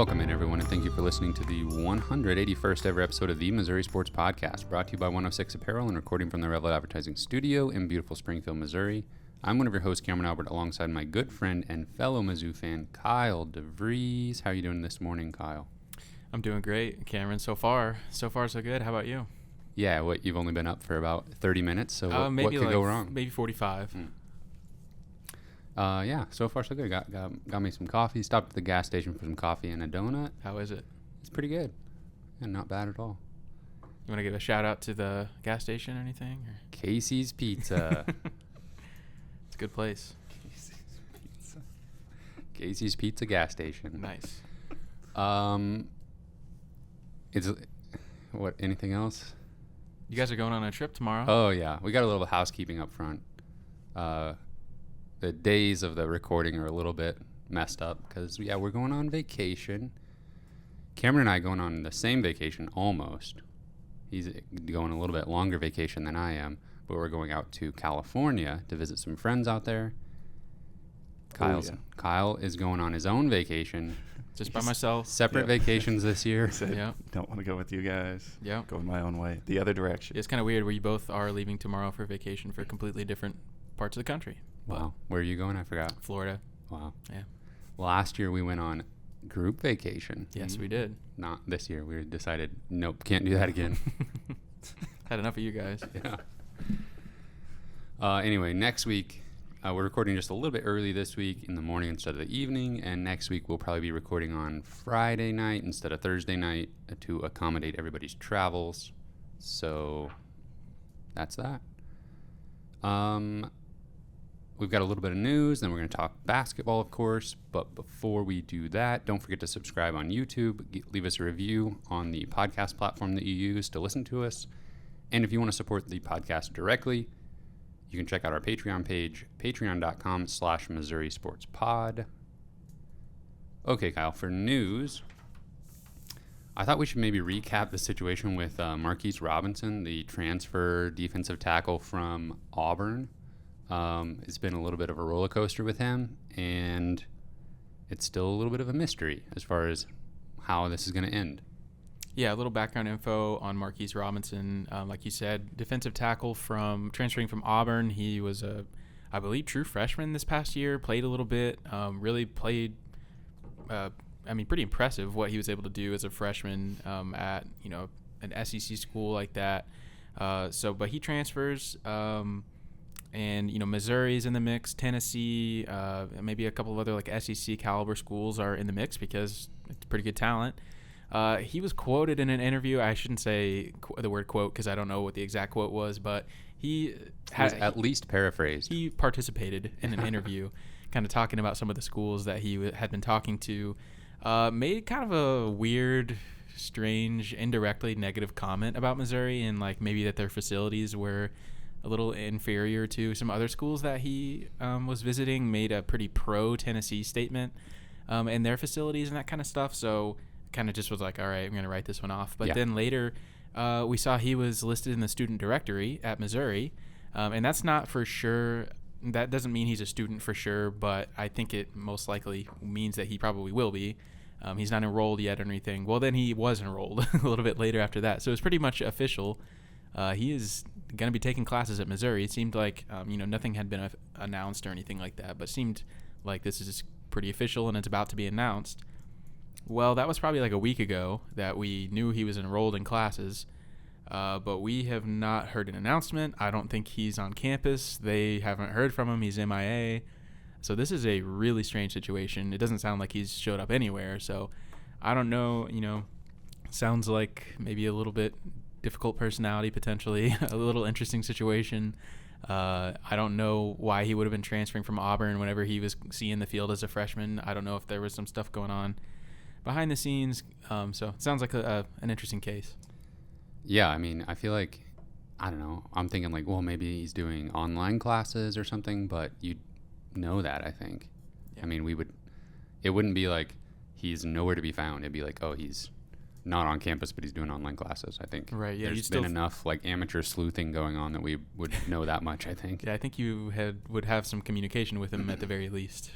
Welcome in, everyone, and thank you for listening to the 181st ever episode of the Missouri Sports Podcast, brought to you by 106 Apparel and recording from the Revel Advertising Studio in beautiful Springfield, Missouri. I'm one of your hosts, Cameron Albert, alongside my good friend and fellow Mizzou fan, Kyle DeVries. How are you doing this morning, Kyle? I'm doing great, Cameron. So far so good. How about you? Yeah, you've only been up for about 30 minutes, so what could go wrong? Maybe 45. Yeah, so far so good. Got me some coffee. Stopped at the gas station for some coffee and a donut. How is it? It's pretty good. And not bad at all. You want to give a shout out to the gas station or anything? Or? Casey's Pizza. It's a good place. Casey's Pizza gas station. Nice. Anything else? You guys are going on a trip tomorrow? Oh, yeah. We got a little housekeeping up front. The days of the recording are a little bit messed up because, we're going on vacation. Cameron and I going on the same vacation almost. He's going a little bit longer vacation than I am, but we're going out to California to visit some friends out there. Kyle is going on his own vacation. Just by myself. Separate vacations this year. Yeah. Don't want to go with you guys. Yeah. Going my own way. The other direction. It's kind of weird where you both are leaving tomorrow for vacation for completely different parts of the country. Wow. Where are you going? I forgot. Florida. Wow. Yeah. Last year we went on group vacation. Yes, we did. Not this year. We decided, nope, can't do that again. Had enough of you guys. Yeah. Anyway, next week, we're recording just a little bit early this week in the morning instead of the evening, and next week we'll probably be recording on Friday night instead of Thursday night to accommodate everybody's travels. So that's that. We've got a little bit of news, then we're going to talk basketball, of course. But before we do that, don't forget to subscribe on YouTube. Leave us a review on the podcast platform that you use to listen to us. And if you want to support the podcast directly, you can check out our Patreon page, patreon.com/Missouri Sports Pod. Okay, Kyle, for news, I thought we should maybe recap the situation with Marquis Robinson, the transfer defensive tackle from Auburn. It's been a little bit of a roller coaster with him, and it's still a little bit of a mystery as far as how this is going to end. Yeah, a little background info on Marquis Robinson. Like you said, defensive tackle transferring from Auburn. He was I believe, true freshman this past year. Played a little bit. Really played. Pretty impressive what he was able to do as a freshman at an SEC school like that. But he transfers. And Missouri's in the mix. Tennessee, maybe a couple of other like SEC caliber schools are in the mix because it's pretty good talent. He was quoted in an interview. I shouldn't say the word quote because I don't know what the exact quote was, but he was at least paraphrased. He participated in an interview, kind of talking about some of the schools that he had been talking to. Made kind of a weird, strange, indirectly negative comment about Missouri and like maybe that their facilities were a little inferior to some other schools that he was visiting. Made a pretty pro-Tennessee statement in their facilities and that kind of stuff. So kind of just was like, all right, I'm going to write this one off. But then later we saw he was listed in the student directory at Missouri. And that's not for sure. That doesn't mean he's a student for sure, but I think it most likely means that he probably will be. He's not enrolled yet or anything. Well, then he was enrolled a little bit later after that. So it's pretty much official. He is going to be taking classes at Missouri. It seemed like, nothing had been announced or anything like that, but seemed like this is pretty official and it's about to be announced. Well, that was probably like a week ago that we knew he was enrolled in classes, but we have not heard an announcement. I don't think he's on campus. They haven't heard from him. He's MIA. So this is a really strange situation. It doesn't sound like he's showed up anywhere. So I don't know, sounds like maybe a little bit difficult personality potentially, a little interesting situation. I don't know why he would have been transferring from Auburn whenever he was seeing the field as a freshman. I don't know if there was some stuff going on behind the scenes. So it sounds like an interesting case. Yeah, I feel like, I don't know, I'm thinking like, well, maybe he's doing online classes or something, but you'd know that, I think. Yeah. It wouldn't be like he's nowhere to be found. It'd be like, oh, he's not on campus, but he's doing online classes, I think. Right, yeah. There's been enough like amateur sleuthing going on that we would know that much, I think. Yeah, I think you would have some communication with him at the very least.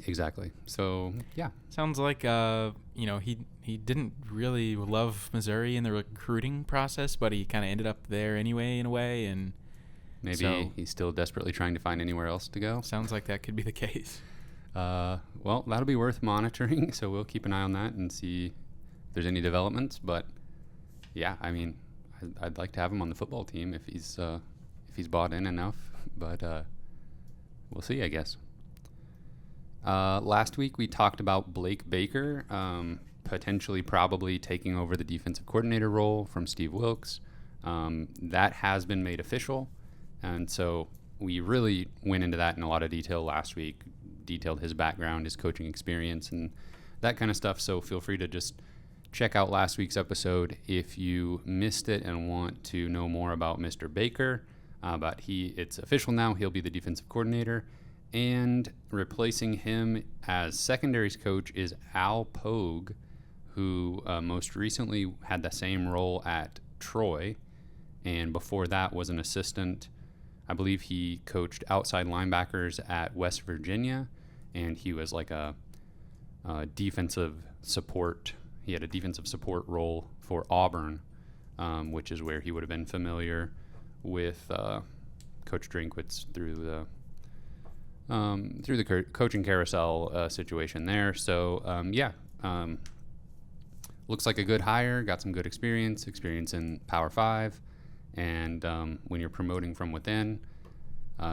Exactly. So, yeah. Sounds like he didn't really love Missouri in the recruiting process, but he kind of ended up there anyway in a way, and Maybe so, he's still desperately trying to find anywhere else to go. sounds like that could be the case. Well, that'll be worth monitoring, so we'll keep an eye on that and see if there's any developments. But yeah, I mean, I'd like to have him on the football team if he's bought in enough. But we'll see, I guess. Last week we talked about Blake Baker potentially probably taking over the defensive coordinator role from Steve Wilkes. That has been made official, and so we really went into that in a lot of detail last week, detailed his background, his coaching experience, and that kind of stuff. So feel free to just check out last week's episode if you missed it and want to know more about Mr. Baker. But it's official now. He'll be the defensive coordinator. And replacing him as secondaries coach is Al Pogue, who most recently had the same role at Troy. And before that was an assistant. I believe he coached outside linebackers at West Virginia. And he was like a defensive support. He had a defensive support role for Auburn, which is where he would have been familiar with Coach Drinkwitz through the coaching carousel situation there. So, looks like a good hire, got some good experience in Power 5. And when you're promoting from within,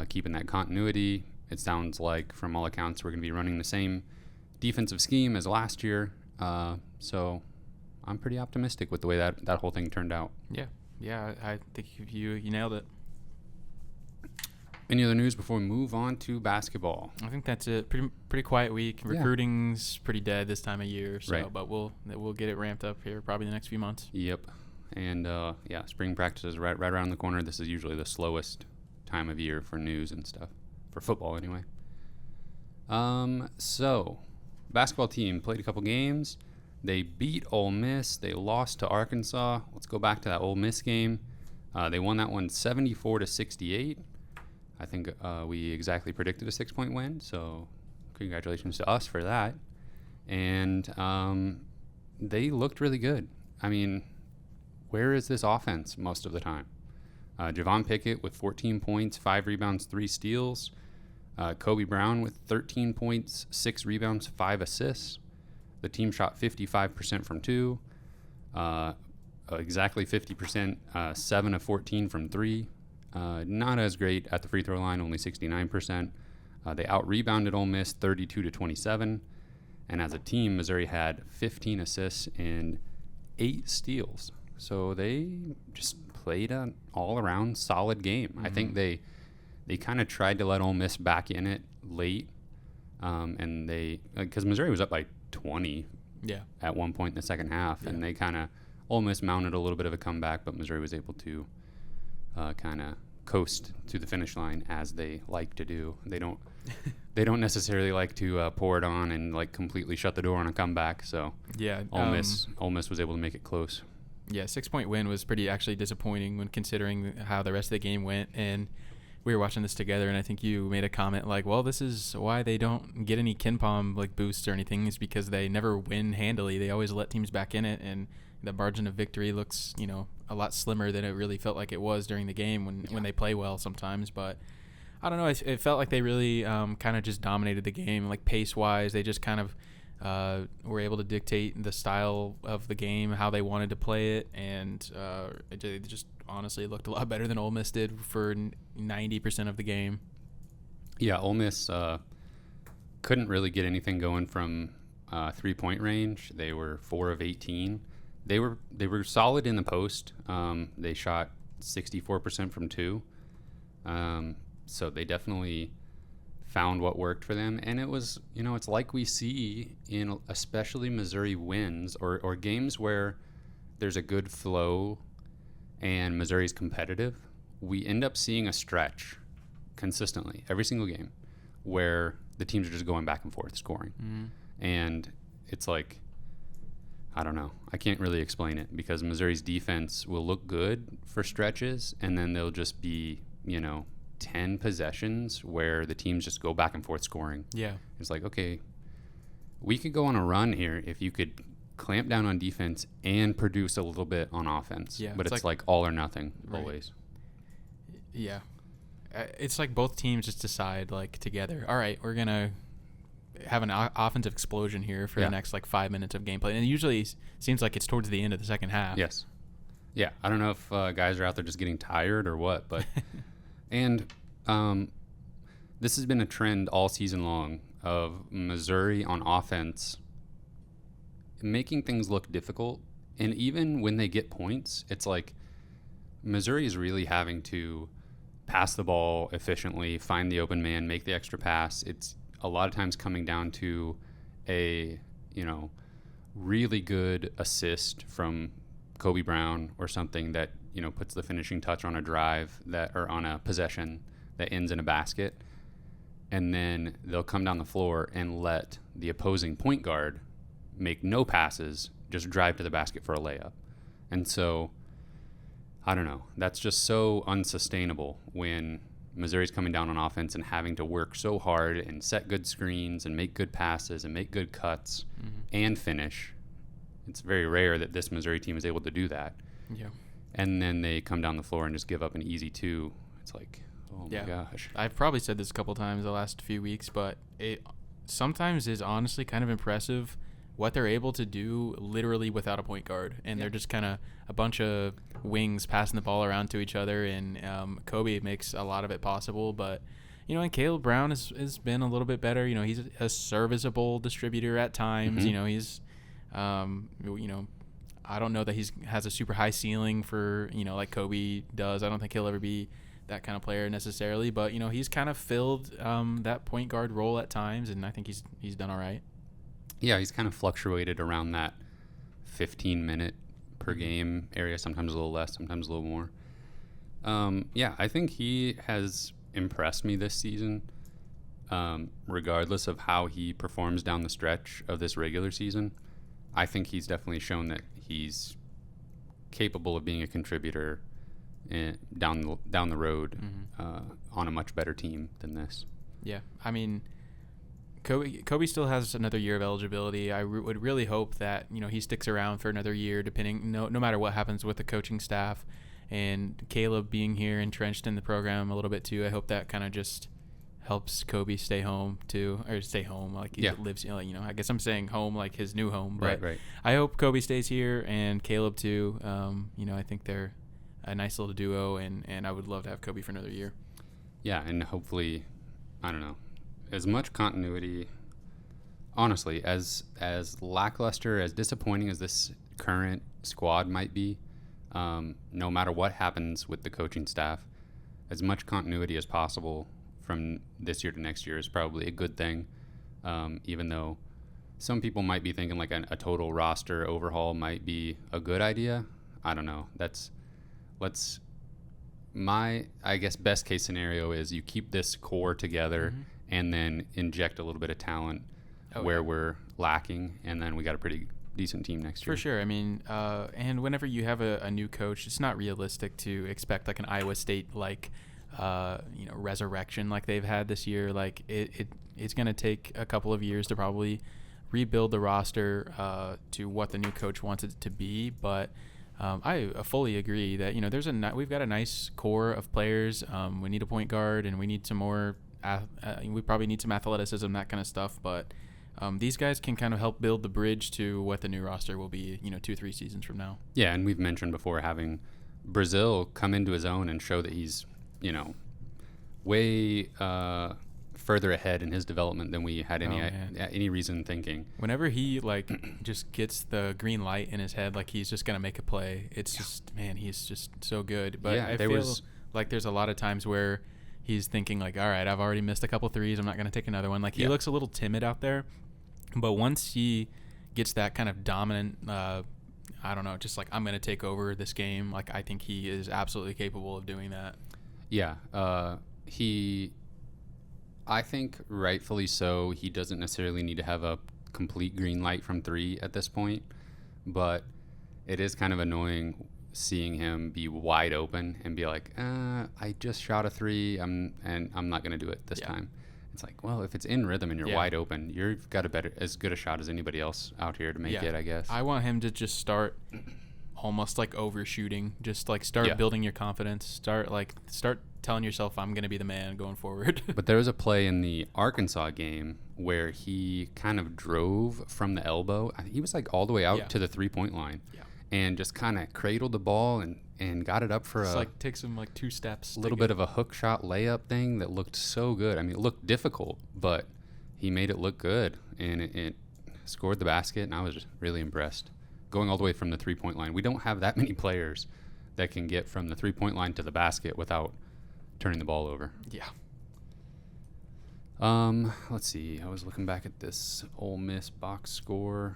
keeping that continuity, it sounds like from all accounts we're going to be running the same defensive scheme as last year. So I'm pretty optimistic with the way that whole thing turned out. Yeah, I think you nailed it. Any other news before we move on to basketball? I think that's it. Pretty quiet week. Yeah. Recruiting's pretty dead this time of year, so Right. but we'll get it ramped up here probably the next few months. Yep. And spring practice is right around the corner. This is usually the slowest time of year for news and stuff, for football anyway. So basketball team played a couple games. They beat Ole Miss. They lost to Arkansas. Let's go back to that Ole Miss game. They won that one 74-68. I think we exactly predicted a 6-point win, so congratulations to us for that. And they looked really good. I mean, where is this offense most of the time? Javon Pickett with 14 points, 5 rebounds, 3 steals. Kobe Brown with 13 points, 6 rebounds, 5 assists. The team shot 55% from 2, exactly 50%, 7 of 14 from 3. Not as great at the free throw line, only 69%. They out-rebounded Ole Miss 32-27. And as a team, Missouri had 15 assists and 8 steals. So they just played an all-around solid game. Mm-hmm. I think they kind of tried to let Ole Miss back in it late. And because Missouri was up by 20 at one point in the second half. Yeah. And they kind of, Ole Miss mounted a little bit of a comeback, but Missouri was able to kind of coast to the finish line as they like to do. They don't necessarily like to pour it on and like completely shut the door on a comeback. So yeah, Ole Miss was able to make it close. Yeah, 6-point win was pretty actually disappointing when considering how the rest of the game went. And we were watching this together, and I think you made a comment like, well, this is why they don't get any KenPom like boosts or anything, is because they never win handily. They always let teams back in it, and the margin of victory looks, a lot slimmer than it really felt like it was during the game when they play well sometimes. But I don't know. It felt like they really kind of just dominated the game, like pace-wise. They just kind of were able to dictate the style of the game, how they wanted to play it, and it just honestly looked a lot better than Ole Miss did for 90% of the game. Yeah, Ole Miss couldn't really get anything going from 3-point range. They were 4 of 18. They were solid in the post. They shot 64% from 2. So they definitely found what worked for them. And it was, it's like we see in especially Missouri wins or games where there's a good flow and Missouri's competitive. We end up seeing a stretch consistently every single game where the teams are just going back and forth scoring. Mm-hmm. And it's like, I don't know. I can't really explain it because Missouri's defense will look good for stretches, and then they'll just be, 10 possessions where the teams just go back and forth scoring. Yeah. It's like, okay, we could go on a run here if you could clamp down on defense and produce a little bit on offense. Yeah, But it's like all or nothing always. Yeah. It's like both teams just decide, like, together, all right, we're going to have an offensive explosion here for the next, like, 5 minutes of gameplay. And it usually seems like it's towards the end of the second half. Yes. Yeah, I don't know if guys are out there just getting tired or what, but and this has been a trend all season long of Missouri on offense making things look difficult, and even when they get points, it's like Missouri is really having to pass the ball efficiently, find the open man, make the extra pass. It's a lot of times coming down to a really good assist from Kobe Brown or something that puts the finishing touch on a drive or on a possession that ends in a basket, and then they'll come down the floor and let the opposing point guard make no passes, just drive to the basket for a layup. And so I don't know, that's just so unsustainable when Missouri's coming down on offense and having to work so hard and set good screens and make good passes and make good cuts and finish. It's very rare that this Missouri team is able to do that. Yeah. And then they come down the floor and just give up an easy two. It's like, oh my gosh. I've probably said this a couple times the last few weeks, but it sometimes is honestly kind of impressive what they're able to do literally without a point guard. And they're just kind of a bunch of wings passing the ball around to each other. And Kobe makes a lot of it possible. But, and Caleb Brown has been a little bit better. He's a serviceable distributor at times. He's I don't know that has a super high ceiling for, like Kobe does. I don't think he'll ever be that kind of player necessarily, but he's kind of filled that point guard role at times, and I think he's done all right. Yeah, he's kind of fluctuated around that 15-minute per game area, sometimes a little less, sometimes a little more. I think he has impressed me this season, regardless of how he performs down the stretch of this regular season. I think he's definitely shown that he's capable of being a contributor down the road on a much better team than this. Yeah, I mean, Kobe still has another year of eligibility. I would really hope that he sticks around for another year, depending no matter what happens with the coaching staff, and Caleb being here entrenched in the program a little bit too. I hope that kind of just helps Kobe stay home too, or stay home like he lives. I guess I'm saying home like his new home, but right. I hope Kobe stays here and Caleb too. I think they're a nice little duo, and I would love to have Kobe for another year. Yeah, and hopefully, I don't know, as much continuity. Honestly, as lackluster, as disappointing as this current squad might be, no matter what happens with the coaching staff, as much continuity as possible from this year to next year is probably a good thing, even though some people might be thinking like a total roster overhaul might be a good idea. I don't know. My best case scenario is you keep this core together and then inject a little bit of talent where we're lacking, and then we got a pretty decent team next year. For sure. I mean, and whenever you have a new coach, it's not realistic to expect like an Iowa State like resurrection like they've had this year. Like it's going to take a couple of years to probably rebuild the roster to what the new coach wants it to be. But I fully agree that we've got a nice core of players. We need a point guard, and we need some more. We probably need some athleticism, that kind of stuff. But these guys can kind of help build the bridge to what the new roster will be. 2-3 seasons from now. Yeah, and we've mentioned before having Brazile come into his own and show that he's way further ahead in his development than we had any reason thinking. Whenever he just gets the green light in his head, like he's just gonna make a play, it's just he's just so good. But I feel like there's a lot of times where he's thinking like, all right, I've already missed a couple threes, I'm not gonna take another one. Like he looks a little timid out there, but once he gets that kind of dominant, I don't know, just like I'm gonna take over this game. Like I think he is absolutely capable of doing that. Yeah, I think rightfully so. He doesn't necessarily need to have a complete green light from three at this point, but it is kind of annoying seeing him be wide open and be like, I just shot a 3, and I'm not going to do it this time. It's like, well, if it's in rhythm and you're wide open, you've got as good a shot as anybody else out here to make it, I guess. I want him to just start almost like overshooting, just like start building your confidence, start telling yourself I'm going to be the man going forward. But there was a play in the Arkansas game where he kind of drove from the elbow. I think he was like all the way out to the 3-point line and just kind of cradled the ball and got it up for like takes him like 2 steps. A little bit of a hook shot layup thing that looked so good. I mean, it looked difficult, but he made it look good, and it scored the basket, and I was just really impressed. Going all the way from the 3-point line. We don't have that many players that can get from the 3-point line to the basket without turning the ball over. Yeah. Let's see. I was looking back at this Ole Miss box score.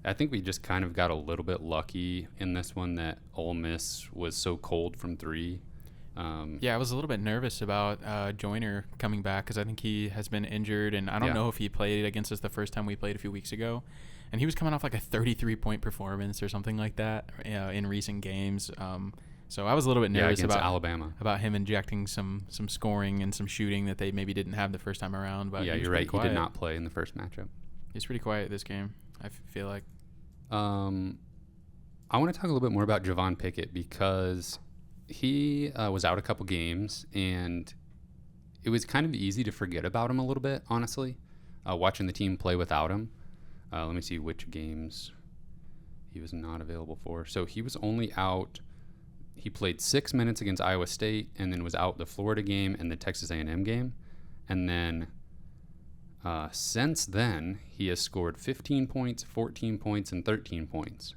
I think we just kind of got a little bit lucky in this one that Ole Miss was so cold from 3. I was a little bit nervous about Joyner coming back because I think he has been injured, and I don't know if he played against us the first time we played a few weeks ago. And he was coming off like a 33-point performance or something like that in recent games. So I was a little bit nervous about Alabama, about him injecting some scoring and some shooting that they maybe didn't have the first time around. But you're right. Quiet. He did not play in the first matchup. He's pretty quiet this game, I feel like. I want to talk a little bit more about Javon Pickett because he was out a couple games, and it was kind of easy to forget about him a little bit, honestly, watching the team play without him. Let me see which games he was not available for. So he was only out. He played 6 minutes against Iowa State and then was out the Florida game and the Texas A&M game. And then since then, he has scored 15 points, 14 points, and 13 points.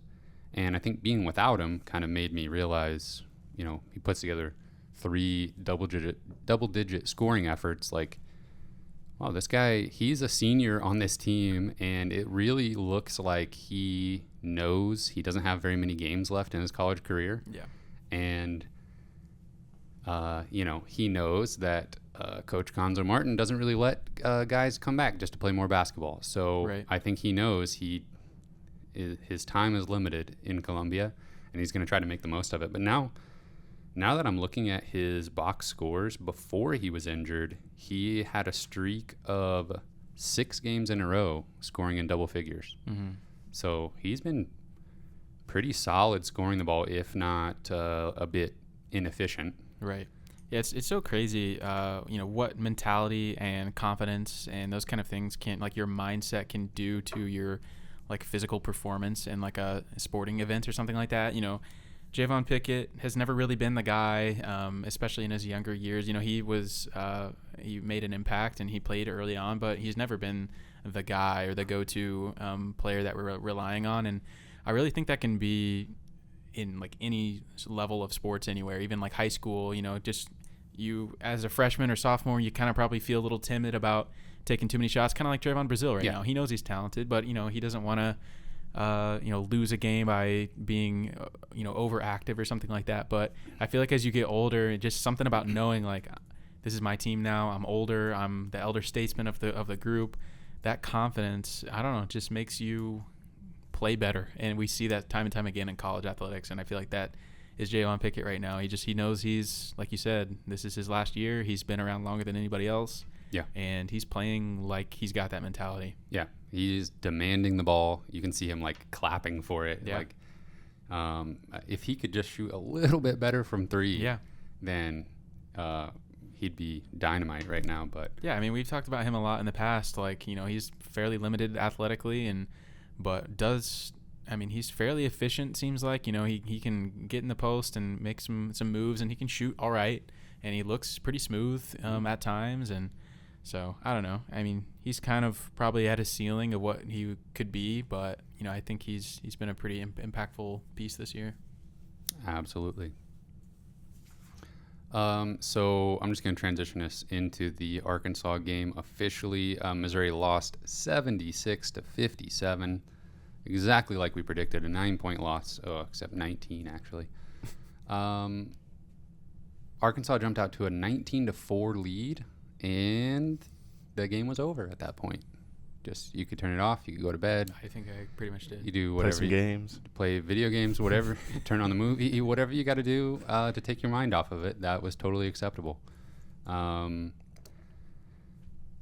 And I think being without him kind of made me realize, he puts together 3 double-digit scoring efforts. Like, wow, this guy, he's a senior on this team, and it really looks like he knows he doesn't have very many games left in his college career. Yeah. And, he knows that Coach Gonzo Martin doesn't really let guys come back just to play more basketball. So I think he knows his time is limited in Columbia, and he's going to try to make the most of it. But now that I'm looking at his box scores, before he was injured, he had a streak of 6 games in a row scoring in double figures. Mm-hmm. So he's been pretty solid scoring the ball, if not a bit inefficient. Right. Yeah, it's so crazy, what mentality and confidence and those kind of things your mindset can do to your, physical performance in, a sporting event or something like that. Javon Pickett has never really been the guy, especially in his younger years. He made an impact and he played early on, but he's never been the guy or the go-to player that we're relying on. And I really think that can be in any level of sports anywhere, even high school. Just you as a freshman or sophomore, you kind of probably feel a little timid about taking too many shots, kind of like Trevon Brazile right now. He knows he's talented, but he doesn't want to lose a game by being overactive or something like that. But I feel like as you get older, just something about knowing this is my team now, I'm older, I'm the elder statesman of the group, that confidence, I don't know, just makes you play better. And we see that time and time again in college athletics, and I feel like that is Javon Pickett right now. He knows he's, like you said, this is his last year. He's been around longer than anybody else. Yeah. And he's playing like he's got that mentality. Yeah. He's demanding the ball. You can see him clapping for it. Yeah. If he could just shoot a little bit better from 3, then he'd be dynamite right now. But yeah, I mean, we've talked about him a lot in the past. He's fairly limited athletically, he's fairly efficient. Seems like he can get in the post and make some moves, and he can shoot all right, and he looks pretty smooth at times. And so I don't know. I mean, he's kind of probably at a ceiling of what he could be, but I think he's been a pretty impactful piece this year. Absolutely. So I'm just going to transition us into the Arkansas game officially. Missouri lost 76-57, exactly like we predicted, a 9-point loss, except 19 actually. Arkansas jumped out to a 19-4 lead, and the game was over at that point. Just you could turn it off. You could go to bed. I think I pretty much did. You do Play whatever. some games. Play video games, whatever. Turn on the movie, whatever you got to do to take your mind off of it. That was totally acceptable.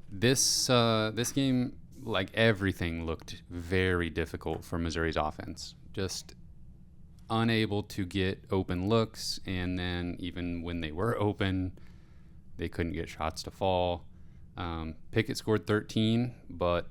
This game, like everything, looked very difficult for Missouri's offense. Just unable to get open looks, and then even when they were open, they couldn't get shots to fall. Pickett scored 13, but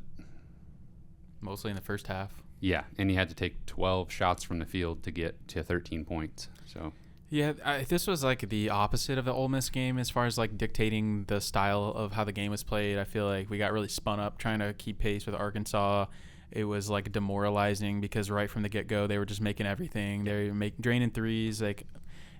Mostly in the first half. yeah, and he had to take 12 shots from the field to get to 13 points. So Yeah, this was like the opposite of the Ole Miss game as far as like dictating the style of how the game was played. I feel like we got really spun up trying to keep pace with Arkansas. It was like demoralizing because right from the get-go they were just making everything. They were draining threes. Like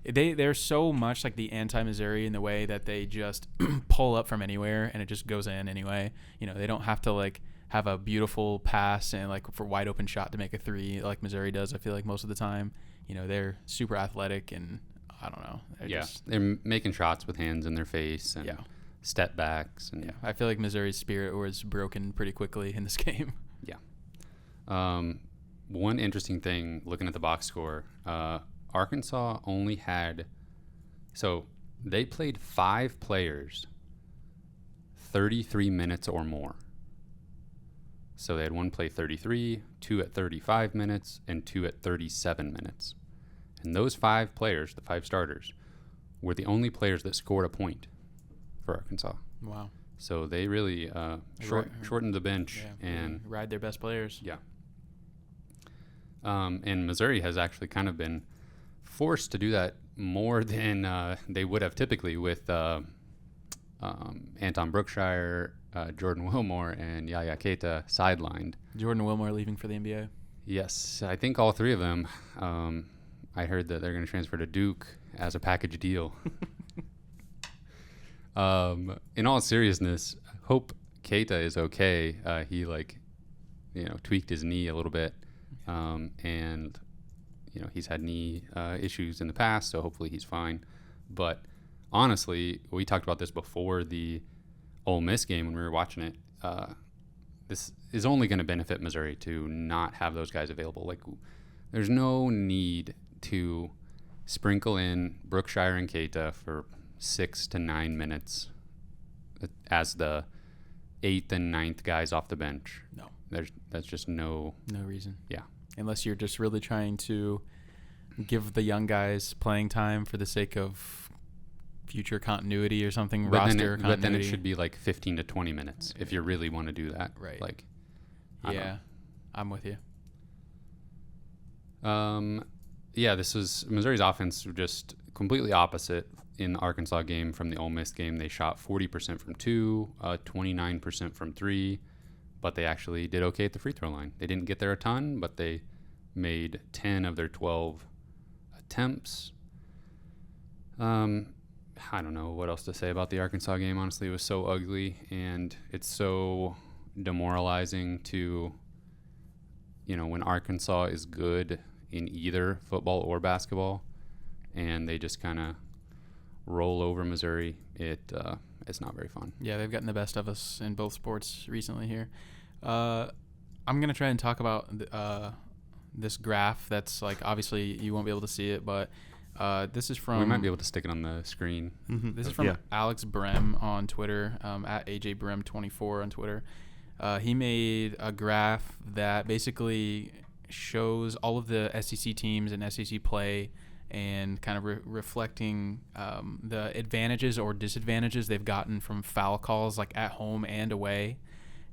they're so much like the anti-Missouri in the way that they just pull up from anywhere and it just goes in anyway. You know, they don't have to like have a beautiful pass and like for wide open shot to make a three like Missouri does. I feel like most of the time. You know, they're super athletic, and I don't know. They're making shots with hands in their face and step backs. And I feel like Missouri's spirit was broken pretty quickly in this game. Yeah. One interesting thing, looking at the box score, Arkansas only had, so they played 5 players 33 minutes or more. So they had one play 33, 2 at 35 minutes, and 2 at 37 minutes. And those 5 players, the 5 starters, were the only players that scored a point for Arkansas. Wow. So they really shortened the bench and ride their best players. Yeah. And Missouri has actually kind of been forced to do that more than they would have typically with Anton Brookshire, Jordan Wilmore, and Yaya Keita sidelined. Jordan Wilmore leaving for the NBA. Yes, I think all 3 of them. I heard that they're going to transfer to Duke as a package deal. In all seriousness, hope Keita is okay. He tweaked his knee a little bit, and he's had knee issues in the past, so hopefully he's fine. But honestly, we talked about this before the Ole Miss game when we were watching it. This is only going to benefit Missouri to not have those guys available. Like, there's no need to sprinkle in Brookshire and Keita for 6 to 9 minutes as the 8th and 9th guys off the bench. No. That's just no reason. Yeah. Unless you're just really trying to give the young guys playing time for the sake of future continuity or something, but continuity. But then it should be like 15 to 20 minutes if you really want to do that. Right. Like, I'm with you. This was Missouri's offense just completely opposite in the Arkansas game from the Ole Miss game. They shot 40% from 2, 29% from 3, but they actually did okay at the free throw line. They didn't get there a ton, but they made 10 of their 12 attempts. I don't know what else to say about the Arkansas game. Honestly, it was so ugly, and it's so demoralizing to, when Arkansas is good in either football or basketball, and they just kind of roll over Missouri. It's not very fun. Yeah, they've gotten the best of us in both sports recently here. I'm going to try and talk about this graph that's like, obviously you won't be able to see it, but this is from... We might be able to stick it on the screen. Mm-hmm. This is from Alex Brem on Twitter, at AJBrem24 on Twitter. He made a graph that basically shows all of the SEC teams and SEC play and kind of reflecting the advantages or disadvantages they've gotten from foul calls, like at home and away.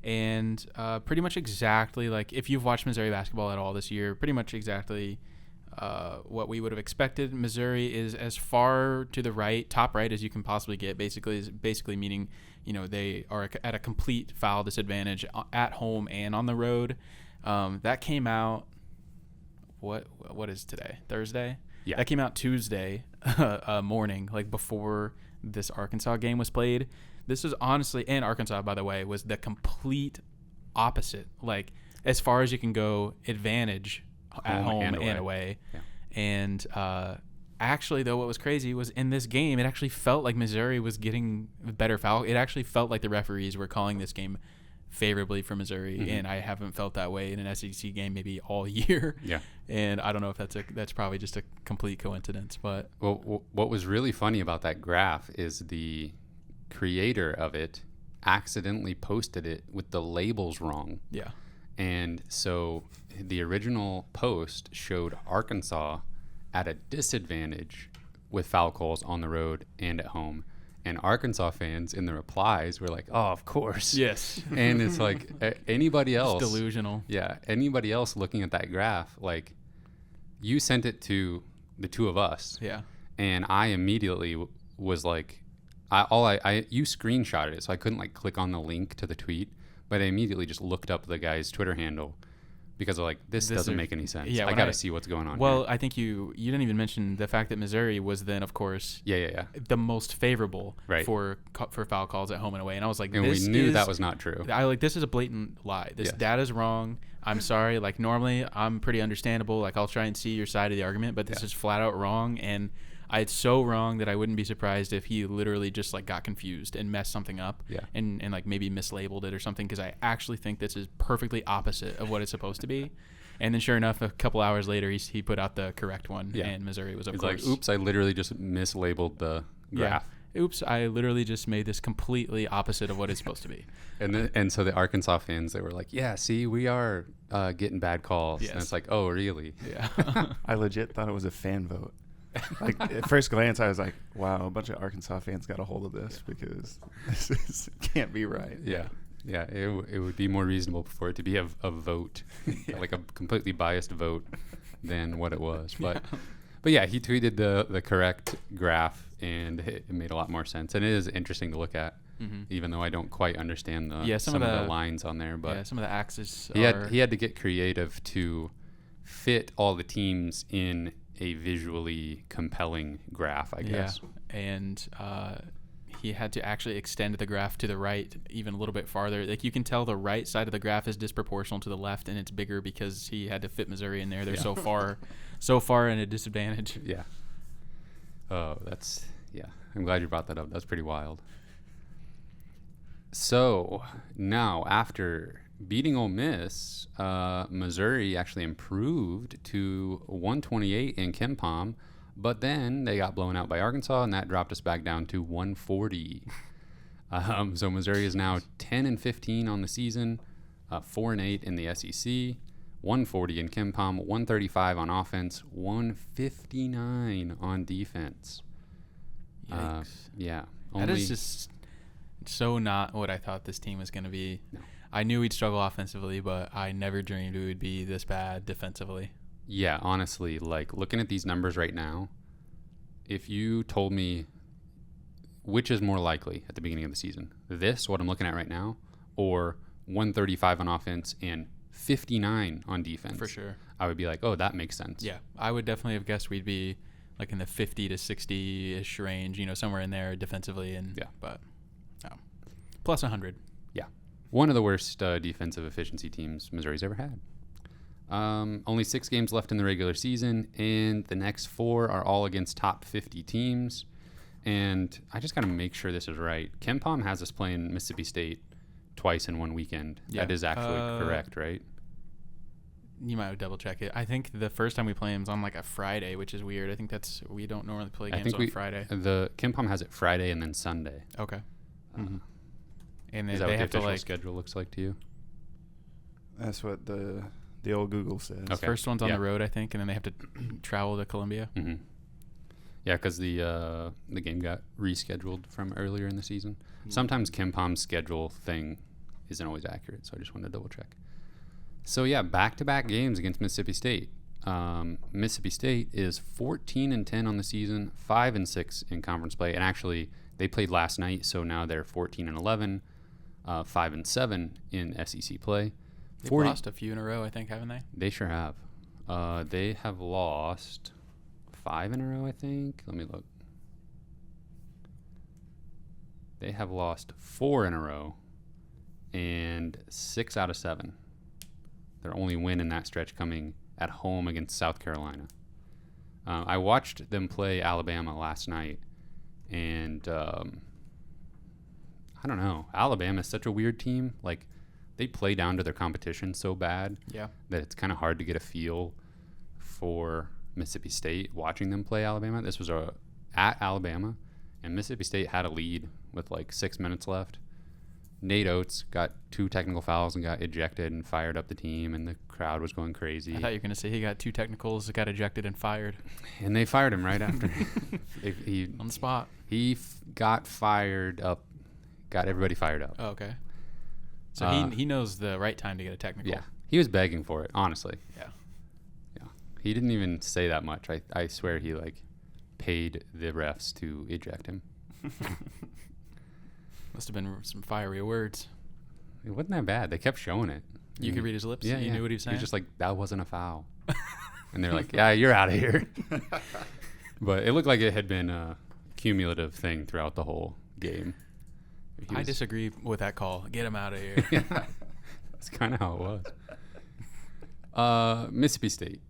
And pretty much exactly, like, if you've watched Missouri basketball at all this year, pretty much exactly what we would have expected. Missouri is as far to the right, top right, as you can possibly get. Basically meaning, they are at a complete foul disadvantage at home and on the road. That came out, what is today? Thursday? Yeah. That came out Tuesday morning, like before this Arkansas game was played. This is honestly, and Arkansas, by the way, was the complete opposite. Like, as far as you can go, advantage at home and away. Yeah. And actually, though, what was crazy was in this game, it actually felt like Missouri was getting better foul. It actually felt like the referees were calling this game favorably for Missouri, and I haven't felt that way in an SEC game maybe all year. Yeah. And I don't know if that's probably just a complete coincidence, but Well, what was really funny about that graph is the creator of it accidentally posted it with the labels wrong. yeah. And so the original post showed Arkansas at a disadvantage with foul calls on the road and at home. And Arkansas fans in the replies were like, oh, of course. Yes. And it's like anybody else. It's delusional. Yeah. Anybody else looking at that graph, like you sent it to the two of us. Yeah. And I immediately was like, you screenshotted it. So I couldn't like click on the link to the tweet, but I immediately just looked up the guy's Twitter handle because I'm like, this doesn't make any sense. Yeah, I got to see what's going on Well, here. I think you didn't even mention the fact that Missouri was then, of course, Yeah. the most favorable Right. for foul calls at home and away. And I was like, And we knew that was not true. This is a blatant lie. This Yes. data's wrong. I'm sorry. Like normally I'm pretty understandable. Like I'll try and see your side of the argument, but this is flat out wrong. And it's so wrong that I wouldn't be surprised if he literally just like got confused and messed something up and like maybe mislabeled it or something, because I actually think this is perfectly opposite of what it's supposed to be. And then sure enough, a couple hours later, he put out the correct one, and Missouri was, of course. He's like, oops, I literally just mislabeled the graph. Yeah. Oops, I literally just made this completely opposite of what it's supposed to be. And so the Arkansas fans, they were like, yeah, see, we are getting bad calls. Yes. And it's like, oh, really? Yeah. I legit thought it was a fan vote. Like at first glance, I was like, wow, a bunch of Arkansas fans got a hold of this because this can't be right. Yeah. Yeah, it would be more reasonable for it to be a vote, like a completely biased vote than what it was. But yeah, he tweeted the correct graph, and it made a lot more sense. And it is interesting to look at, even though I don't quite understand some of the lines on there. But some of the axes he had to get creative to fit all the teams in a visually compelling graph, I guess. Yeah, and he had to actually extend the graph to the right even a little bit farther. Like you can tell the right side of the graph is disproportional to the left, and it's bigger because he had to fit Missouri in there. They're so far in a disadvantage. Yeah. Oh, I'm glad you brought that up. That's pretty wild. So now after beating Ole Miss, Missouri actually improved to 128 in KenPom. But then they got blown out by Arkansas, and that dropped us back down to 140. So Missouri is now 10-15 on the season, 4-8 in the SEC, 140 in KenPom, 135 on offense, 159 on defense. Yikes. Yeah. That is just so not what I thought this team was going to be. No. I knew we'd struggle offensively, but I never dreamed it would be this bad defensively. Yeah, honestly, like looking at these numbers right now, if you told me which is more likely at the beginning of the season, what I'm looking at right now, or 135 on offense and 59 on defense, for sure, I would be like, oh, that makes sense. Yeah, I would definitely have guessed we'd be like in the 50 to 60-ish range, somewhere in there defensively, but plus 100. Yeah, one of the worst defensive efficiency teams Missouri's ever had. Only 6 games left in the regular season, and the next 4 are all against top 50 teams. And I just got to make sure this is right. KenPom has us playing Mississippi State twice in one weekend. Yeah. That is actually correct, right? You might double check it. I think the first time we play them is on like a Friday, which is weird. I think we don't normally play games on Friday. The KenPom has it Friday and then Sunday. Okay. And then is that what the official schedule looks like to you? That's what the old Google says. Okay. First one's on the road, I think, and then they have to travel to Columbia. Mm-hmm. Yeah, because the game got rescheduled from earlier in the season. Sometimes KenPom's schedule thing isn't always accurate, so I just wanted to double check. So yeah, back-to-back games against Mississippi State. Mississippi State is 14-10 on the season, 5-6 in conference play, and actually they played last night, so now they're 14-11, 5-7 in SEC play. They've lost a few in a row, I think, haven't they? They sure have. They have lost 5 in a row, I think. Let me look. They have lost 4 in a row and 6 out of 7. Their only win in that stretch coming at home against South Carolina. I watched them play Alabama last night, and I don't know. Alabama is such a weird team. Like they play down to their competition so bad that it's kind of hard to get a feel for Mississippi State watching them play Alabama. This was at Alabama, and Mississippi State had a lead with like 6 minutes left. Nate Oates got 2 technical fouls and got ejected and fired up the team, and the crowd was going crazy. I thought you were going to say he got 2 technicals, got ejected, and fired. And they fired him right after. He on the spot. He got fired up, got everybody fired up. Oh, okay. So he knows the right time to get a technical. Yeah. He was begging for it, honestly. Yeah. Yeah. He didn't even say that much. I swear he like paid the refs to eject him. Must have been some fiery words. It wasn't that bad. They kept showing it. You could read his lips? Yeah, you knew what he was saying? He was just like, that wasn't a foul. And they're like, yeah, you're out of here. But it looked like it had been a cumulative thing throughout the whole game. I disagree with that call. Get him out of here. Yeah, that's kind of how it was. Mississippi State.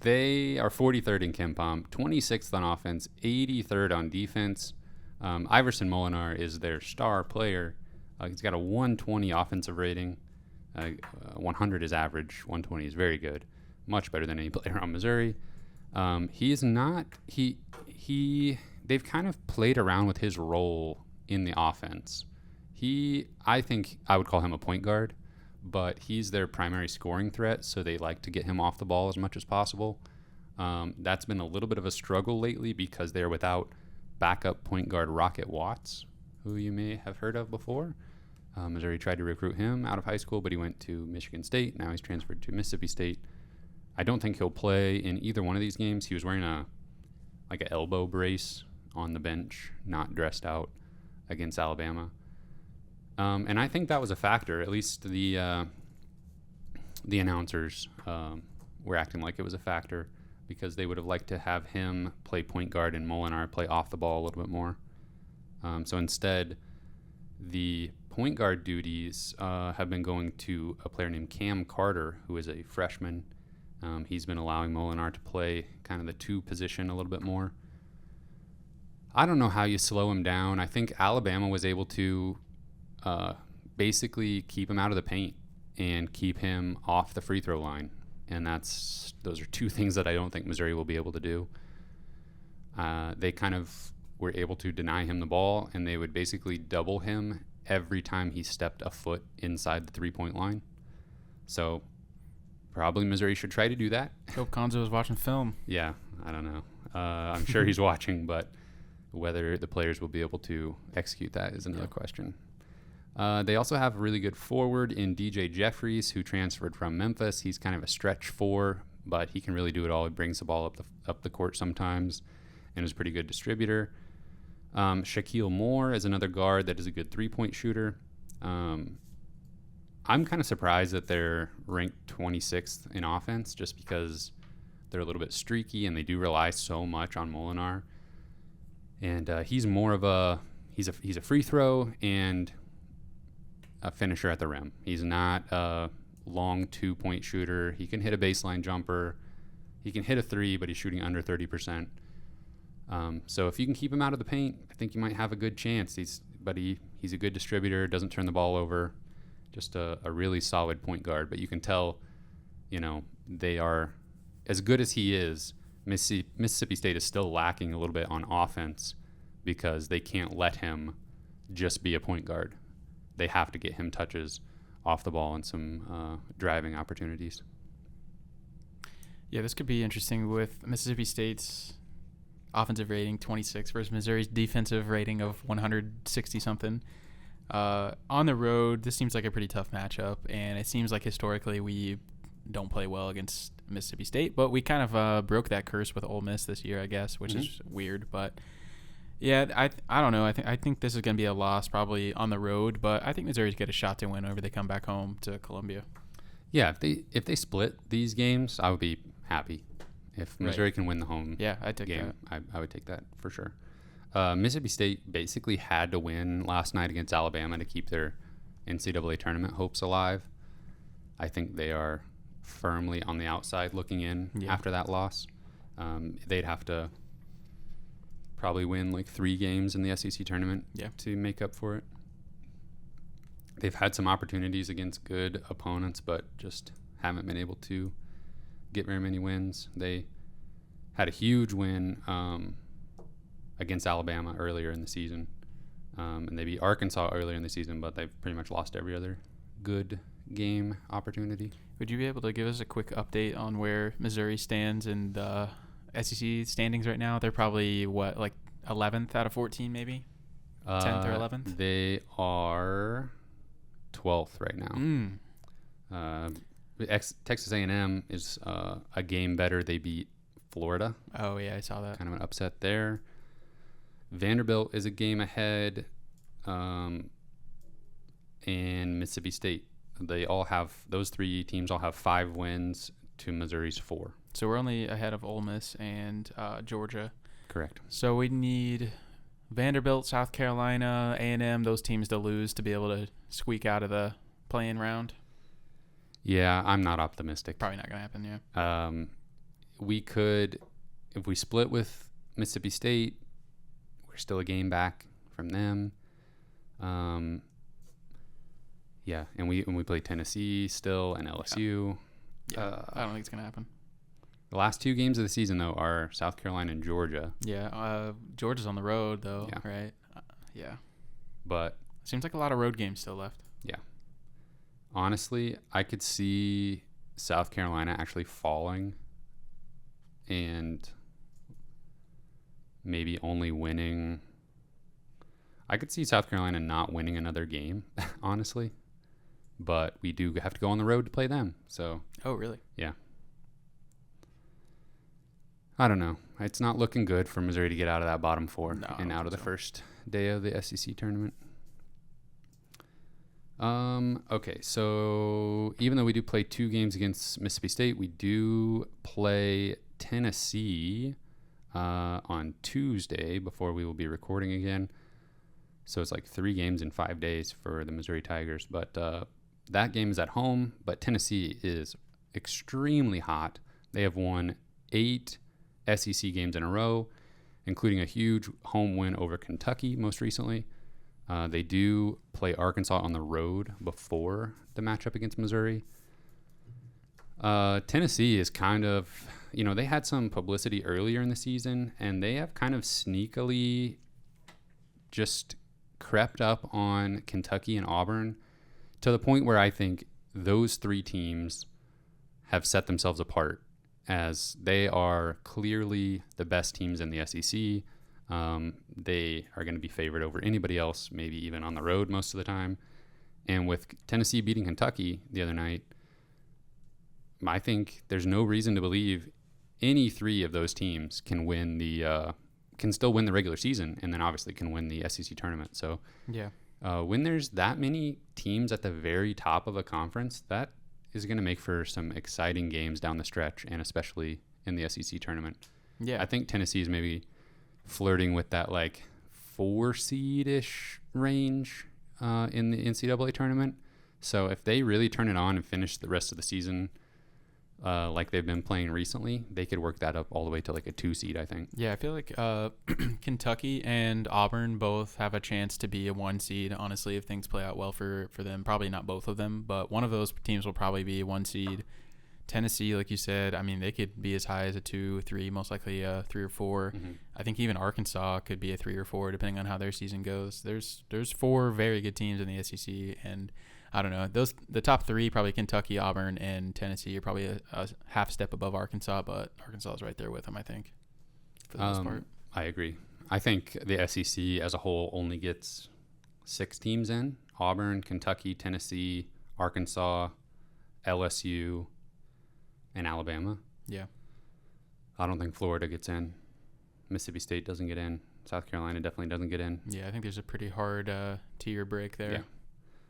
They are 43rd in KenPom, 26th on offense, 83rd on defense. Iverson Molinar is their star player. He's got a 120 offensive rating. 100 is average. 120 is very good. Much better than any player on Missouri. He is not. They've kind of played around with his role in the offense. I think I would call him a point guard, but he's their primary scoring threat, so they like to get him off the ball as much as possible. That's been a little bit of a struggle lately because they're without backup point guard Rocket Watts, who you may have heard of before. Missouri tried to recruit him out of high school, but he went to Michigan State. Now he's transferred to Mississippi State. I don't think he'll play in either one of these games. He was wearing an elbow brace on the bench, not dressed out against Alabama. And I think that was a factor. At least the announcers were acting like it was a factor because they would have liked to have him play point guard and Molinar play off the ball a little bit more. So instead, the point guard duties have been going to a player named Cam Carter, who is a freshman. He's been allowing Molinar to play kind of the 2 position a little bit more. I don't know how you slow him down. I think Alabama was able to basically keep him out of the paint and keep him off the free throw line. And those are 2 things that I don't think Missouri will be able to do. They kind of were able to deny him the ball, and they would basically double him every time he stepped a foot inside the 3-point line. So probably Missouri should try to do that. Hope Konzo was watching film. Yeah, I don't know. I'm sure he's watching, but whether the players will be able to execute that is another question. They also have a really good forward in DJ Jeffries, who transferred from Memphis. He's kind of a stretch 4, but he can really do it all. He brings the ball up the court sometimes and is a pretty good distributor. Shaquille More is another guard that is a good 3-point shooter. I'm kind of surprised that they're ranked 26th in offense just because they're a little bit streaky and they do rely so much on Molinar. And he's more of he's a free throw and a finisher at the rim. He's not a long 2-point shooter. He can hit a baseline jumper. He can hit a 3, but he's shooting under 30%. So if you can keep him out of the paint, I think you might have a good chance. He's a good distributor, doesn't turn the ball over, just a really solid point guard. But you can tell, they are, as good as he is, Mississippi State is still lacking a little bit on offense because they can't let him just be a point guard. They have to get him touches off the ball and some driving opportunities. Yeah, this could be interesting with Mississippi State's offensive rating 26 versus Missouri's defensive rating of 160-something. On the road, this seems like a pretty tough matchup, and it seems like historically we don't play well against Mississippi State, but we kind of broke that curse with Ole Miss this year, I guess, which is weird. But yeah, I don't know. I think this is going to be a loss probably on the road, but I think Missouri's got a shot to win whenever they come back home to Columbia. Yeah, if they split these games, I would be happy. If Missouri can win the home game, I would take that for sure. Mississippi State basically had to win last night against Alabama to keep their NCAA tournament hopes alive. I think they are firmly on the outside looking in after that loss. They'd have to probably win like 3 games in the SEC tournament to make up for it. they've had some opportunities against good opponents, but just haven't been able to get very many wins. They had a huge win against Alabama earlier in the season, and they beat Arkansas earlier in the season, but they've pretty much lost every other good game opportunity. Would you be able to give us a quick update on where Missouri stands in the SEC standings right now? They're probably, 11th out of 14 maybe? 10th or 11th? They are 12th right now. Texas A&M is a game better. They beat Florida. Oh, yeah, I saw that. Kind of an upset there. Vanderbilt is a game ahead, and Mississippi State. Those three teams all have 5 wins to Missouri's 4. So we're only ahead of Ole Miss and Georgia. Correct. So we need Vanderbilt, South Carolina, A&M, those teams to lose to be able to squeak out of the play-in round. Yeah, I'm not optimistic. Probably not going to happen, yeah. We could, if we split with Mississippi State, we're still a game back from them. Yeah, and we play Tennessee still and LSU. Yeah, I don't think it's going to happen. The last 2 games of the season, though, are South Carolina and Georgia. Yeah, Georgia's on the road, though, Yeah. right? Yeah. But Seems like a lot of road games still left. yeah, honestly, I could see South Carolina actually falling and maybe only winning. I could see South Carolina not winning another game, honestly. But we do have to go on the road to play them. So, Oh, really? yeah. I don't know. It's not looking good for Missouri to get out of that bottom 4 No, I and don't out of the think so. first day of the SEC tournament. Okay, so even though we do play 2 games against Mississippi State, we do play Tennessee on Tuesday before we will be recording again. So it's like 3 games in 5 days for the Missouri Tigers. But that game is at home, but Tennessee is extremely hot. They have won 8 SEC games in a row, including a huge home win over Kentucky most recently. They do play Arkansas on the road before the matchup against Missouri. Tennessee is kind of, they had some publicity earlier in the season, and they have kind of sneakily just crept up on Kentucky and Auburn to the point where I think those 3 teams have set themselves apart as they are clearly the best teams in the SEC. They are going to be favored over anybody else, maybe even on the road most of the time. And with Tennessee beating Kentucky the other night, I think there's no reason to believe any 3 of those teams can still win the regular season, and then obviously can win the SEC tournament. So Yeah. when there's that many teams at the very top of a conference, that is going to make for some exciting games down the stretch, and especially in the SEC tournament. Yeah. I think Tennessee is maybe flirting with that 4 seed-ish range in the NCAA tournament. So if they really turn it on and finish the rest of the season like they've been playing recently, they could work that up all the way to a 2 seed, I think. Yeah, I feel like Kentucky and Auburn both have a chance to be a 1 seed, honestly, if things play out well for them. Probably not both of them, but one of those teams will probably be a 1 seed. Tennessee, like you said, I mean, they could be as high as a 2, 3, most likely a 3 or 4. Mm-hmm. I think even Arkansas could be a 3 or 4, depending on how their season goes. There's 4 very good teams in the SEC, and I don't know. The top 3, probably Kentucky, Auburn, and Tennessee, are probably a half step above Arkansas, but Arkansas is right there with them, I think, for the most part. I agree. I think the SEC as a whole only gets 6 teams in: Auburn, Kentucky, Tennessee, Arkansas, LSU, and Alabama. Yeah. I don't think Florida gets in. Mississippi State doesn't get in. South Carolina definitely doesn't get in. Yeah, I think there's a pretty hard tier break there. Yeah.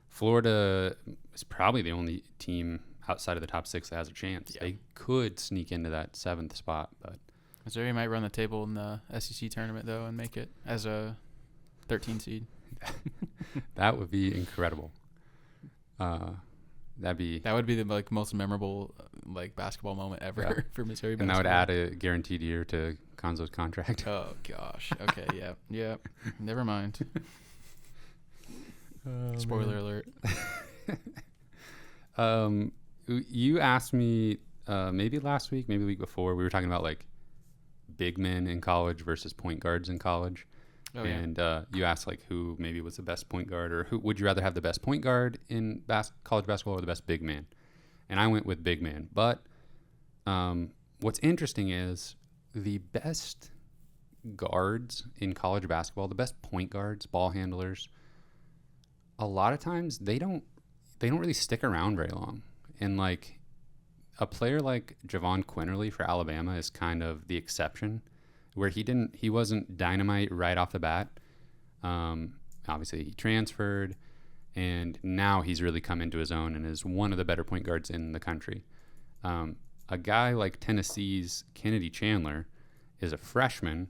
Florida is probably the only team outside of the top 6 that has a chance. Yeah. They could sneak into that 7th spot, but Missouri might run the table in the SEC tournament, though, and make it as a 13 seed. that would be incredible. That would be the most memorable basketball moment ever for Missouri and that basketball. would add a guaranteed year to Konzo's contract. Oh gosh. Okay. Yeah. Never mind. Spoiler alert. You asked me maybe last week, maybe the week before, we were talking about like big men in college versus point guards in college. Oh, and you asked like who maybe was the best point guard, or who would you rather have the best point guard in college basketball or the best big man? And I went with big man. But what's interesting is the best guards in college basketball, the best point guards, ball handlers, a lot of times they don't really stick around very long. And like a player like Javon Pickett for Alabama is kind of the exception, where he wasn't dynamite right off the bat. Obviously he transferred, and now he's really come into his own and is one of the better point guards in the country. A guy like Tennessee's Kennedy Chandler is a freshman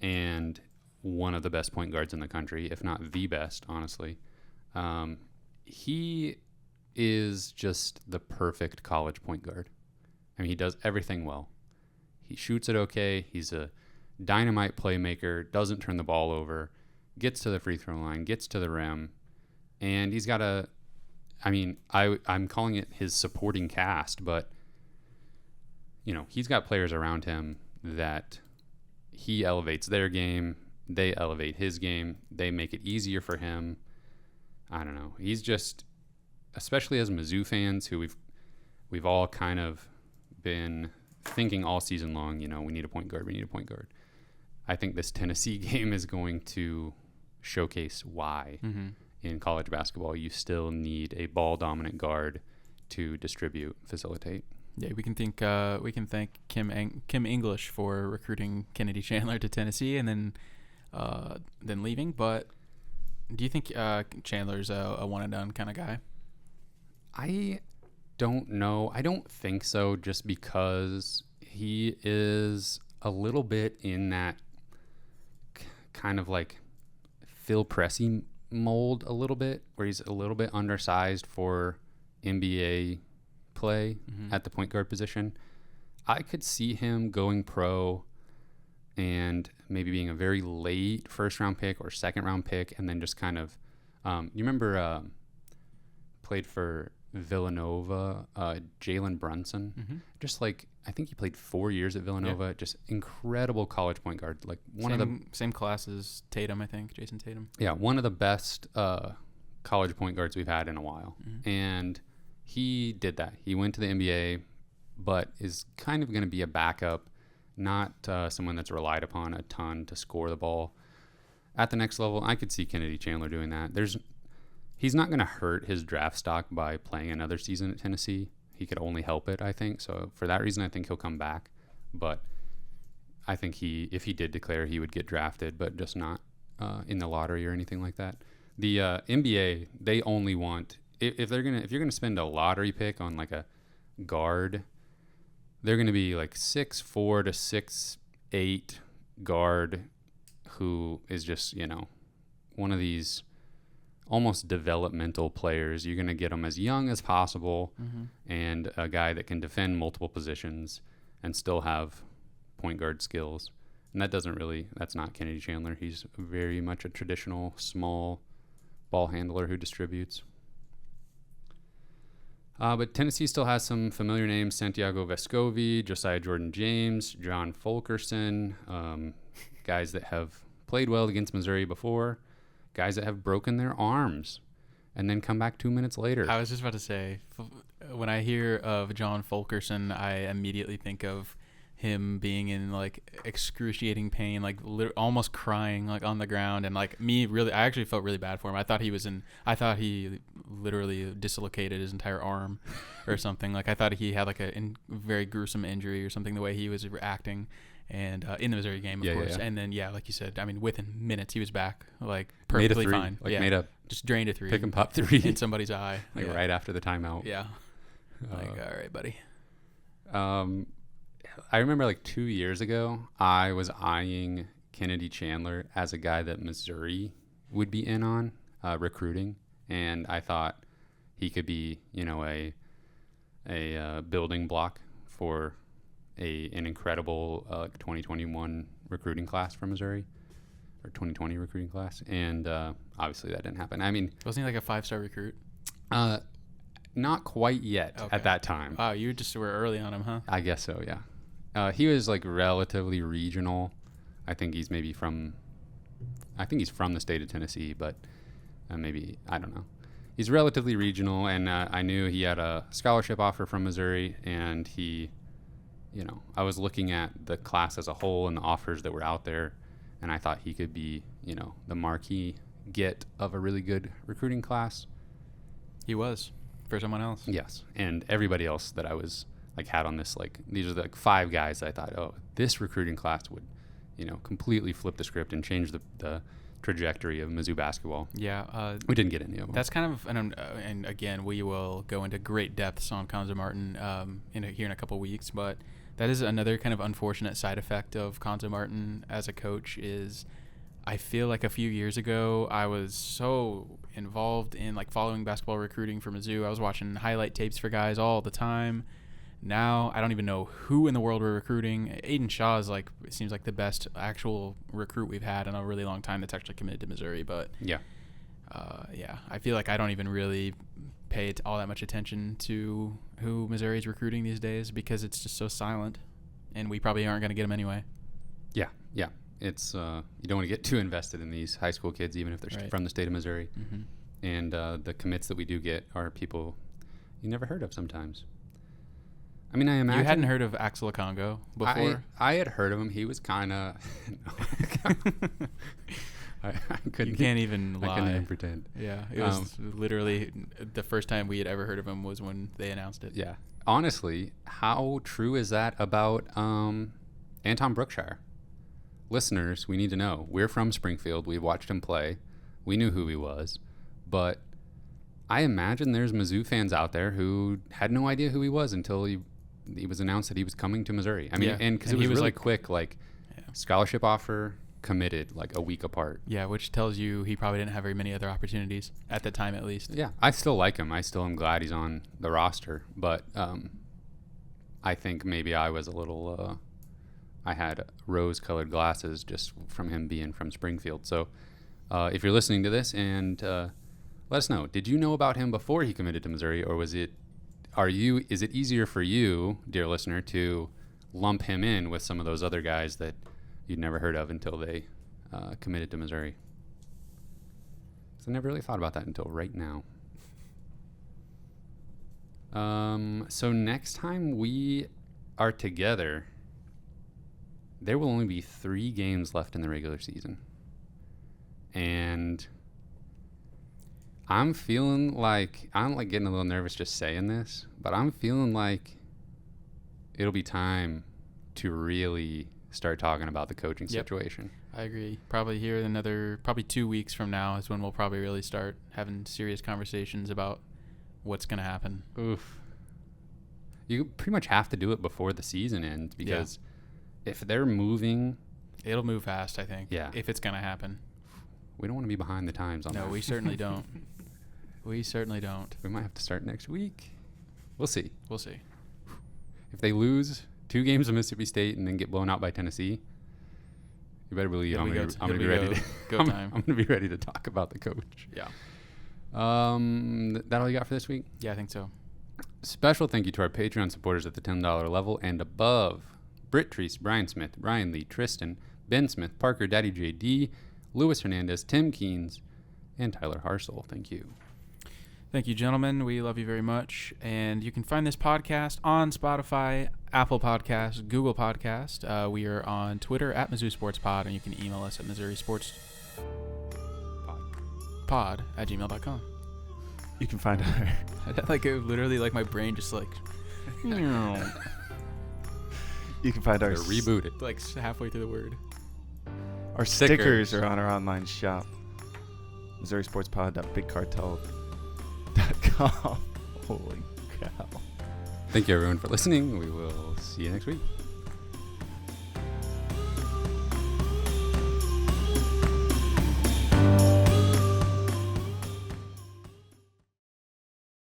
and one of the best point guards in the country, if not the best, honestly. He is just the perfect college point guard. I mean, he does everything well. He shoots it okay. He's a dynamite playmaker, doesn't turn the ball over, gets to the free throw line, gets to the rim, and he's got I'm calling it his supporting cast, but you know, he's got players around him that he elevates their game, they elevate his game, they make it easier for him. I don't know. He's just, especially as Mizzou fans who we've all kind of been thinking all season long, you know, we need a point guard. I think this Tennessee game is going to showcase why in college basketball you still need a ball dominant guard to distribute, facilitate. Yeah, we can thank Kim English for recruiting Kennedy Chandler to Tennessee and then leaving. But do you think Chandler's a one and done kind of guy? I don't know. I don't think so, just because he is a little bit in that kind of like Phil Pressey mold a little bit, where he's a little bit undersized for NBA play at the point guard position. I could see him going pro and maybe being a very late first round pick or second round pick, and then just kind of you remember played for Villanova, Jalen Brunson. Just like, I think he played 4 years at Villanova. Yeah. Just incredible college point guard. Like same class as Tatum, I think, Jason Tatum. Yeah, one of the best college point guards we've had in a while. And he did that. He went to the NBA, but is kind of going to be a backup, not someone that's relied upon a ton to score the ball. At the next level, I could see Kennedy Chandler doing that. He's not going to hurt his draft stock by playing another season at Tennessee. He could only help it, I think. So for that reason, I think he'll come back. But I think if he did declare, he would get drafted, but just not in the lottery or anything like that. The NBA, they only want, if you're gonna spend a lottery pick on like a guard, they're gonna be like 6'4" to 6'8" guard who is just, you know, one of these almost developmental players. You're going to get them as young as possible, and a guy that can defend multiple positions and still have point guard skills. And that's not Kennedy Chandler. He's very much a traditional small ball handler who distributes. But Tennessee still has some familiar names: Santiago Vescovi, Josiah Jordan-James, John Fulkerson, guys that have played well against Missouri before, guys that have broken their arms and then come back 2 minutes later. I was just about to say, when I hear of John Fulkerson, I immediately think of him being in like excruciating pain, like almost crying, like on the ground, and like I actually felt really bad for him. I thought he literally dislocated his entire arm or something. Like I thought he had like a very gruesome injury or something, the way he was reacting. And in the Missouri game, of course. Yeah. And then, like you said, I mean, within minutes, he was back, like, perfectly fine. Just drained a three. Pick and pop three. In somebody's eye. Right after the timeout. Yeah. All right, buddy. I remember, like, 2 years ago, I was eyeing Kennedy Chandler as a guy that Missouri would be in on recruiting. And I thought he could be, you know, a building block for an incredible 2021 recruiting class from Missouri. or 2020 recruiting class, and obviously that didn't happen. I mean, Wasn't he like a 5-star recruit? Not quite yet at that time. Oh, you just were early on him, huh? I guess so, yeah. He was like relatively regional. I think he's from the state of Tennessee, but maybe, I don't know. He's relatively regional, and I knew he had a scholarship offer from Missouri, and he, I was looking at the class as a whole and the offers that were out there, and I thought he could be, the marquee get of a really good recruiting class. He was. For someone else. Yes, and everybody else that I was had on this, these are the 5 guys that I thought, oh, this recruiting class would, completely flip the script and change the trajectory of Mizzou basketball. Yeah, we didn't get any of them. That's kind of, and again, we will go into great depths on Conzo Martin here in a couple weeks, but that is another kind of unfortunate side effect of Conzo Martin as a coach is. I feel like a few years ago, I was so involved in following basketball recruiting for Mizzou. I was watching highlight tapes for guys all the time. Now I don't even know who in the world we're recruiting. Aiden Shaw is it seems like the best actual recruit we've had in a really long time that's actually committed to Missouri. But yeah, I feel like I don't even really pay all that much attention to who Missouri is recruiting these days because it's just so silent, and we probably aren't going to get them anyway. Yeah. It's you don't want to get too invested in these high school kids, even if they're from the state of Missouri. Mm-hmm. And the commits that we do get are people you never heard of sometimes. I mean, I imagine you hadn't heard of Axel Okongo before. I had heard of him. He was kind of. I couldn't. You can't even lie. I couldn't even pretend. Yeah, it was literally the first time we had ever heard of him was when they announced it. Yeah, honestly, how true is that about Anton Brookshire? Listeners, we need to know. We're from Springfield. We watched him play. We knew who he was. But I imagine there's Mizzou fans out there who had no idea who he was until he was announced that he was coming to Missouri. I mean, and because it was really quick, scholarship offer, committed, a week apart. Yeah, which tells you he probably didn't have very many other opportunities at the time, at least. Yeah, I still like him. I still am glad he's on the roster. But I think maybe I was a little... I had rose-colored glasses just from him being from Springfield. So if you're listening to this and let us know, did you know about him before he committed to Missouri, or is it easier for you, dear listener, to lump him in with some of those other guys that you'd never heard of until they committed to Missouri? So I never really thought about that until right now. So next time we are together, there will only be 3 games left in the regular season. And I'm feeling I'm getting a little nervous just saying this, but I'm feeling like it'll be time to really start talking about the coaching situation. I agree. Probably here in probably 2 weeks from now is when we'll probably really start having serious conversations about what's going to happen. Oof. You pretty much have to do it before the season ends because if they're moving... It'll move fast, I think. Yeah. If it's going to happen. We don't want to be behind the times on that. No, we certainly don't. We certainly don't. We might have to start next week. We'll see. We'll see. If they lose 2 games to Mississippi State and then get blown out by Tennessee, you better believe I'm going to be ready. I'm going to be ready to talk about the coach. Yeah. That all you got for this week? Yeah, I think so. Special thank you to our Patreon supporters at the $10 level and above. Britt Treese, Brian Smith, Brian Lee, Tristan, Ben Smith, Parker, Daddy JD, Luis Hernandez, Tim Keens, and Tyler Harsel. Thank you. Thank you, gentlemen. We love you very much. And you can find this podcast on Spotify, Apple Podcasts, Google Podcast. We are on Twitter at Mizzou Sports Pod, and you can email us at MissouriSportsPod@gmail.com. You can find our... literally, my brain just You can find our... Reboot it. Halfway through the word. Our stickers are on our online shop. MissouriSportsPod.BigCartel.com. Holy cow. Thank you, everyone, for listening. We will see you next week.